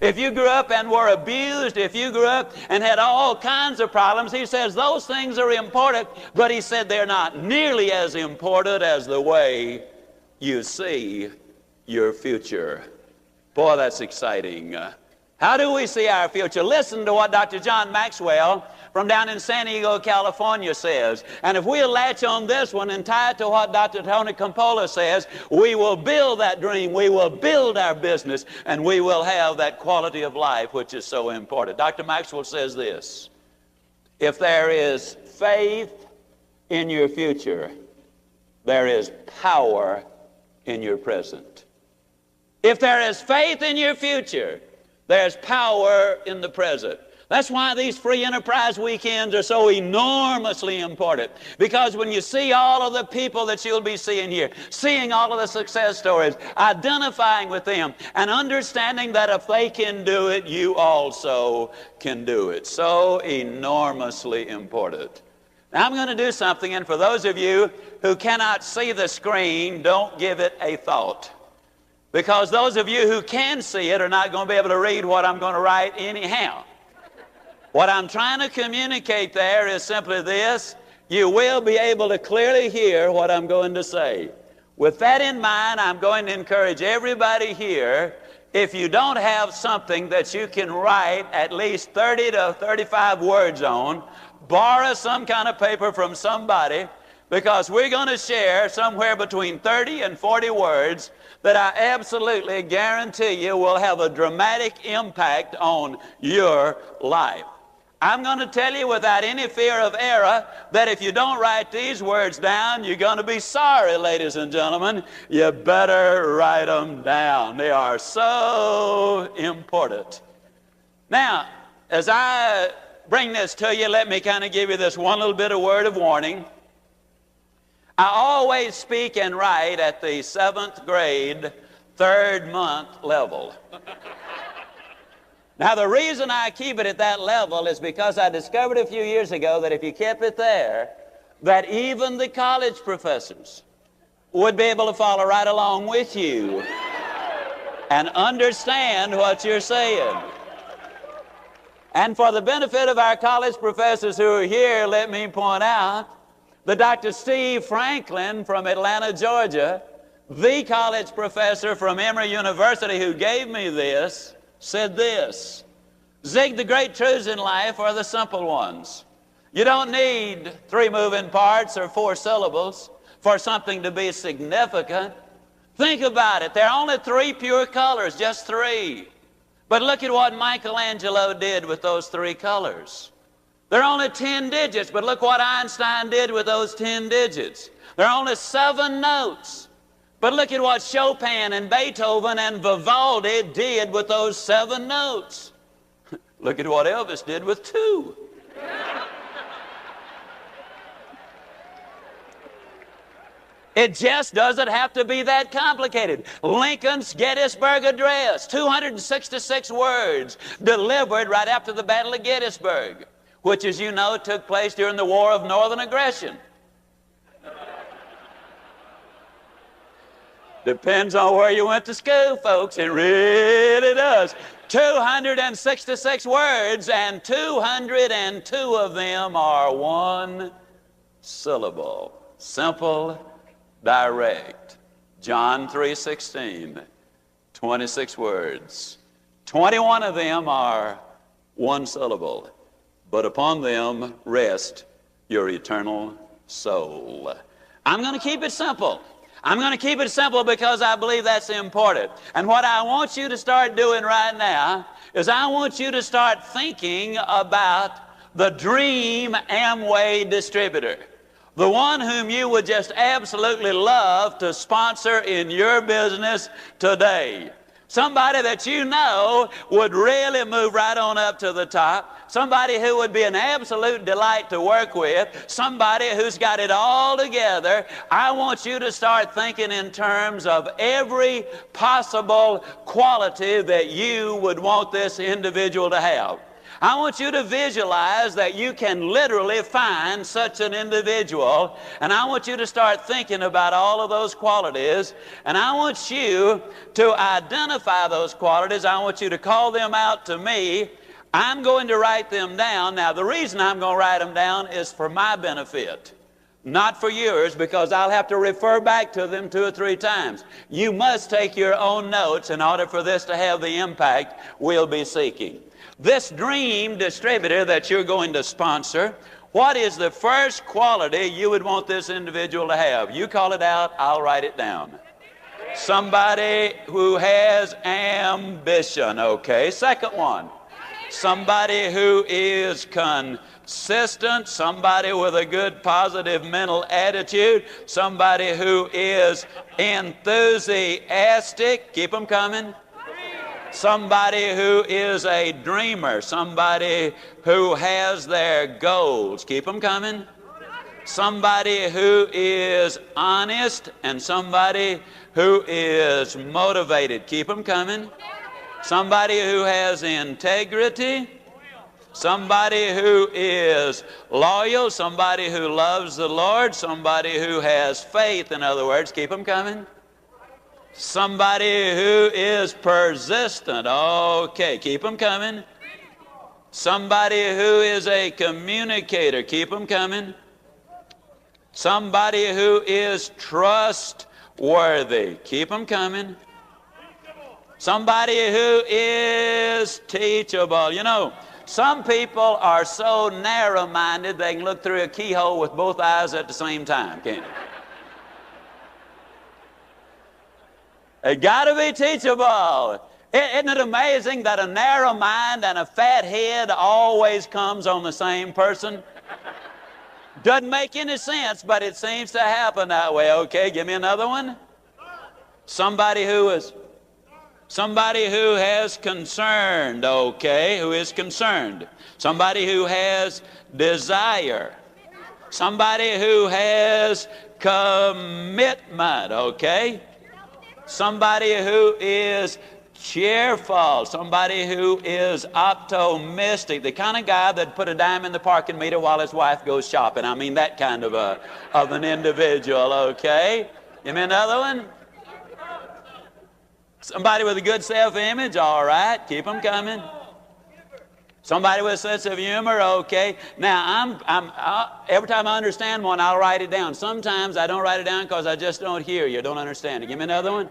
if you grew up and were abused, if you grew up and had all kinds of problems, he says those things are important, but he said they're not nearly as important as the way you see your future. Boy, that's exciting. How do we see our future? Listen to what Dr. John Maxwell from down in San Diego, California says. And if we'll latch on this one and tie it to what Dr. Tony Campola says, we will build that dream, we will build our business, and we will have that quality of life which is so important. Dr. Maxwell says this: if there is faith in your future, there is power in your present. If there is faith in your future, there's power in the present. That's why these free enterprise weekends are so enormously important. Because when you see all of the people that you'll be seeing here, seeing all of the success stories, identifying with them, and understanding that if they can do it, you also can do it. So enormously important. Now I'm going to do something, and for those of you who cannot see the screen, don't give it a thought. Because those of you who can see it are not going to be able to read what I'm going to write anyhow. What I'm trying to communicate there is simply this: you will be able to clearly hear what I'm going to say. With that in mind, I'm going to encourage everybody here, if you don't have something that you can write at least 30 to 35 words on, borrow some kind of paper from somebody, because we're going to share somewhere between 30 and 40 words that I absolutely guarantee you will have a dramatic impact on your life. I'm going to tell you without any fear of error that if you don't write these words down, you're going to be sorry, ladies and gentlemen. You better write them down. They are so important. Now, as I bring this to you, let me kind of give you this one little bit of word of warning. I always speak and write at the 7th grade, 3rd month level. Now, the reason I keep it at that level is because I discovered a few years ago that if you kept it there, that even the college professors would be able to follow right along with you and understand what you're saying. And for the benefit of our college professors who are here, let me point out that Dr. Steve Franklin from Atlanta, Georgia, the college professor from Emory University who gave me this, said this: Zig, the great truths in life are the simple ones. You don't need 3 moving parts or 4 syllables for something to be significant. Think about it. There are only 3 pure colors, just 3. But look at what Michelangelo did with those 3 colors. There are only 10 digits, but look what Einstein did with those 10 digits. There are only 7 notes, but look at what Chopin and Beethoven and Vivaldi did with those 7 notes. Look at what Elvis did with 2. It just doesn't have to be that complicated. Lincoln's Gettysburg Address, 266 words, delivered right after the Battle of Gettysburg, which, as you know, took place during the War of Northern Aggression. Depends on where you went to school, folks. It really does. 266 words, and 202 of them are 1 syllable. Simple, direct. John 3:16, 26 words. 21 of them are 1 syllable. But upon them rest your eternal soul. I'm going to keep it simple. I'm going to keep it simple because I believe that's important. And what I want you to start doing right now is I want you to start thinking about the dream Amway distributor, the one whom you would just absolutely love to sponsor in your business today. Somebody that you know would really move right on up to the top. Somebody who would be an absolute delight to work with. Somebody who's got it all together. I want you to start thinking in terms of every possible quality that you would want this individual to have. I want you to visualize that you can literally find such an individual, and I want you to start thinking about all of those qualities, and I want you to identify those qualities. I want you to call them out to me. I'm going to write them down. Now, the reason I'm going to write them down is for my benefit, not for yours, because I'll have to refer back to them 2 or 3 times. You must take your own notes in order for this to have the impact we'll be seeking. This dream distributor that you're going to sponsor, what is the first quality you would want this individual to have? You call it out, I'll write it down. Somebody who has ambition, okay. Second one, somebody who is consistent, somebody with a good positive mental attitude, somebody who is enthusiastic, keep them coming. Somebody who is a dreamer, somebody who has their goals, keep them coming. Somebody who is honest, and somebody who is motivated, keep them coming. Somebody who has integrity, somebody who is loyal, somebody who loves the Lord, somebody who has faith, in other words, keep them coming. Somebody who is persistent, okay, keep them coming. Somebody who is a communicator, keep them coming. Somebody who is trustworthy, keep them coming. Somebody who is teachable. You know, some people are so narrow-minded they can look through a keyhole with both eyes at the same time, can't they? They got to be teachable. Isn't it amazing that a narrow mind and a fat head always comes on the same person? Doesn't make any sense, but it seems to happen that way. Okay, give me another one. Somebody who has concerned, okay, who is concerned. Somebody who has desire. Somebody who has commitment, okay. Somebody who is cheerful, somebody who is optimistic, the kind of guy that put a dime in the parking meter while his wife goes shopping. I mean, that kind of an individual, okay? Give me another one. Somebody with a good self-image, all right, keep them coming. Somebody with a sense of humor, okay. Now, every time I understand one, I'll write it down. Sometimes I don't write it down because I just don't hear you, don't understand it. Give me another one.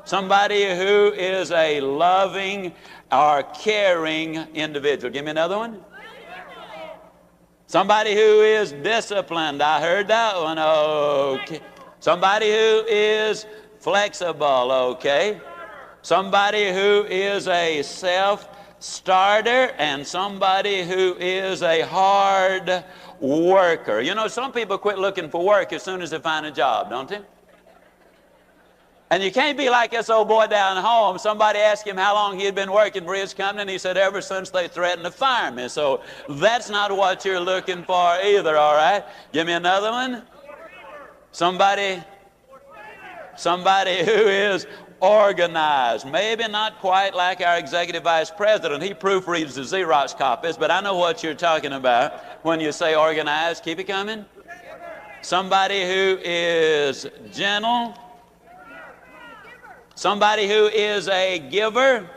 Somebody who is a loving or caring individual. Give me another one. Somebody who is disciplined. I heard that one, okay. Somebody who is flexible, okay. Somebody who is a self-starter, and somebody who is a hard worker. You know, some people quit looking for work as soon as they find a job, don't they? And you can't be like this old boy down home. Somebody asked him how long he had been working for his company, and he said, ever since they threatened to fire me. So that's not what you're looking for either, all right? Give me another one. Somebody who is organized. Maybe not quite like our executive vice president. He proofreads the Xerox copies, but I know what you're talking about when you say organized. Keep it coming. Somebody who is gentle. Somebody who is a giver.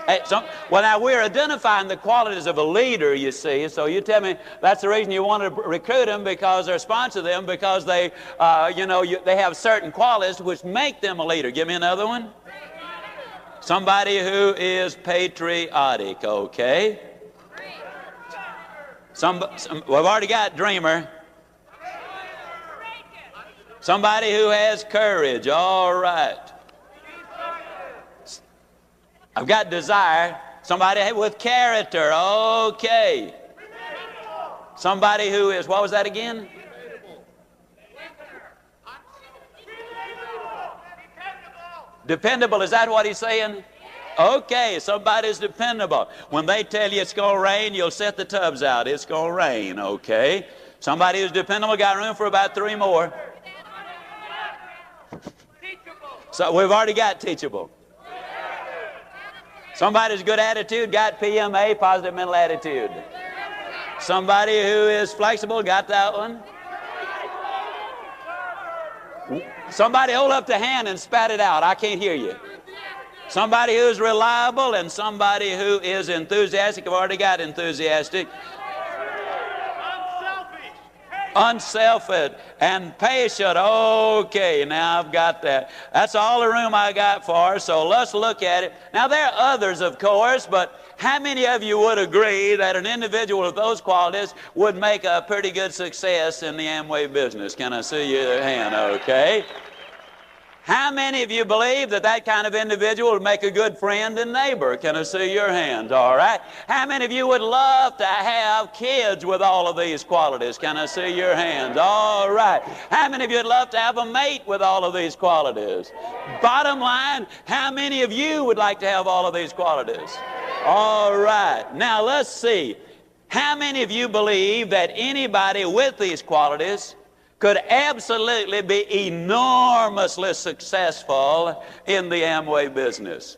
Hey, well, now we're identifying the qualities of a leader, you see. So you tell me that's the reason you want to recruit them, because or sponsor them, because they, they have certain qualities which make them a leader. Give me another one. Somebody who is patriotic, okay. We've already got dreamer. Somebody who has courage, all right. I've got desire. Somebody with character, okay. Somebody who is, what was that again? Dependable, is that what he's saying? Okay, somebody's dependable. When they tell you it's going to rain, you'll set the tubs out. It's going to rain, okay. Somebody who's dependable, got room for about 3 more. So we've already got teachable. Somebody's good attitude got PMA, positive mental attitude. Somebody who is flexible got that one. Somebody hold up the hand and spat it out. I can't hear you. Somebody who's reliable and somebody who is enthusiastic. I've already got enthusiastic. Unselfish and patient. Okay, now I've got that. That's all the room I got for, so let's look at it. Now, there are others, of course, but how many of you would agree that an individual with those qualities would make a pretty good success in the Amway business? Can I see your hand? Okay. How many of you believe that that kind of individual would make a good friend and neighbor? Can I see your hands? All right. How many of you would love to have kids with all of these qualities? Can I see your hands? All right. How many of you would love to have a mate with all of these qualities? Bottom line, how many of you would like to have all of these qualities? All right. Now let's see. How many of you believe that anybody with these qualities could absolutely be enormously successful in the Amway business?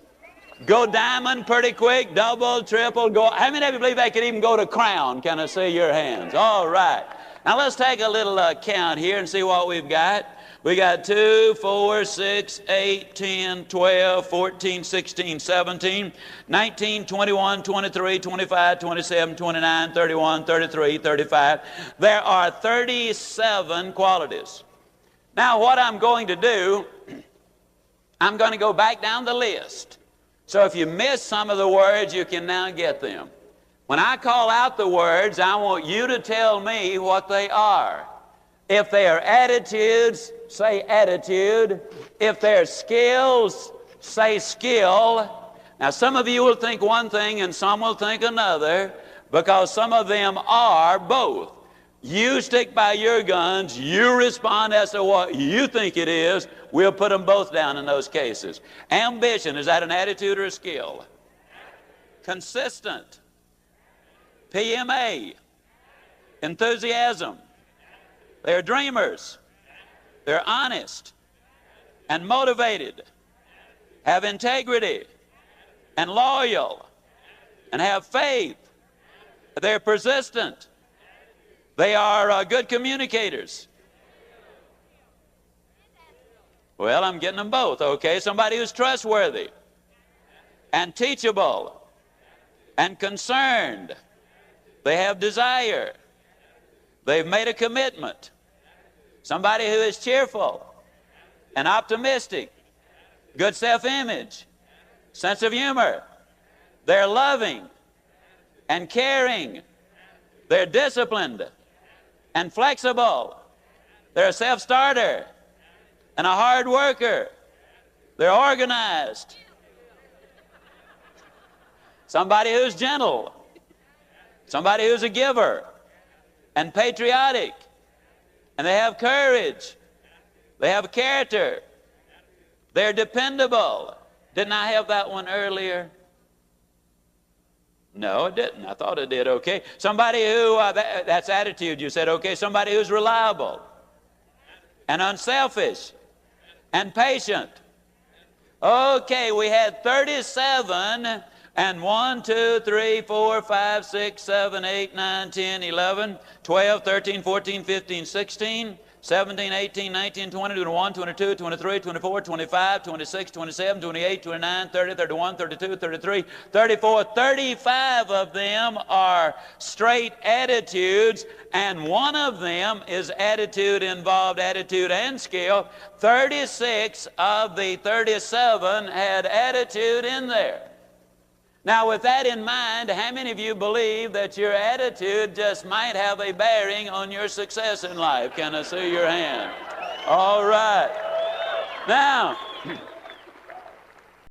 Go diamond pretty quick, double, triple, go. How many of you believe they could even go to crown? Can I see your hands? All right. Now let's take a little count here and see what we've got. We got 2, 4, 6, 8, 10, 12, 14, 16, 17, 19, 21, 23, 25, 27, 29, 31, 33, 35. There are 37 qualities. Now what I'm going to do, I'm going to go back down the list. So if you miss some of the words, you can now get them. When I call out the words, I want you to tell me what they are. If they are attitudes, say attitude. If they're skills, say skill. Now some of you will think one thing and some will think another, because some of them are both. You stick by your guns, you respond as to what you think it is. We'll put them both down in those cases. Ambition, is that an attitude or a skill? Consistent. PMA. Enthusiasm. They're dreamers. They're honest and motivated, have integrity and loyal, and have faith. They're persistent. They are good communicators. Well, I'm getting them both, okay? Somebody who's trustworthy and teachable and concerned. They have desire. They've made a commitment. Somebody who is cheerful and optimistic, good self-image, sense of humor. They're loving and caring. They're disciplined and flexible. They're a self-starter and a hard worker. They're organized. Somebody who's gentle. Somebody who's a giver and patriotic. And they have courage. They have character. They're dependable. Didn't I have that one earlier? No, it didn't. I thought it did. Okay. Somebody who, that's attitude, you said. Okay. Somebody who's reliable and unselfish and patient. Okay, we had 37 and 1, 2, 3, 4, 5, 6, 7, 8, 9, 10, 11, 12, 13, 14, 15, 16, 17, 18, 19, 20, 21, 22, 23, 24, 25, 26, 27, 28, 29, 30, 31, 32, 33, 34, 35 of them are straight attitudes, and one of them is attitude involved, attitude and skill. 36 of the 37 had attitude in there. Now, with that in mind, how many of you believe that your attitude just might have a bearing on your success in life? Can I see your hand? All right. Now,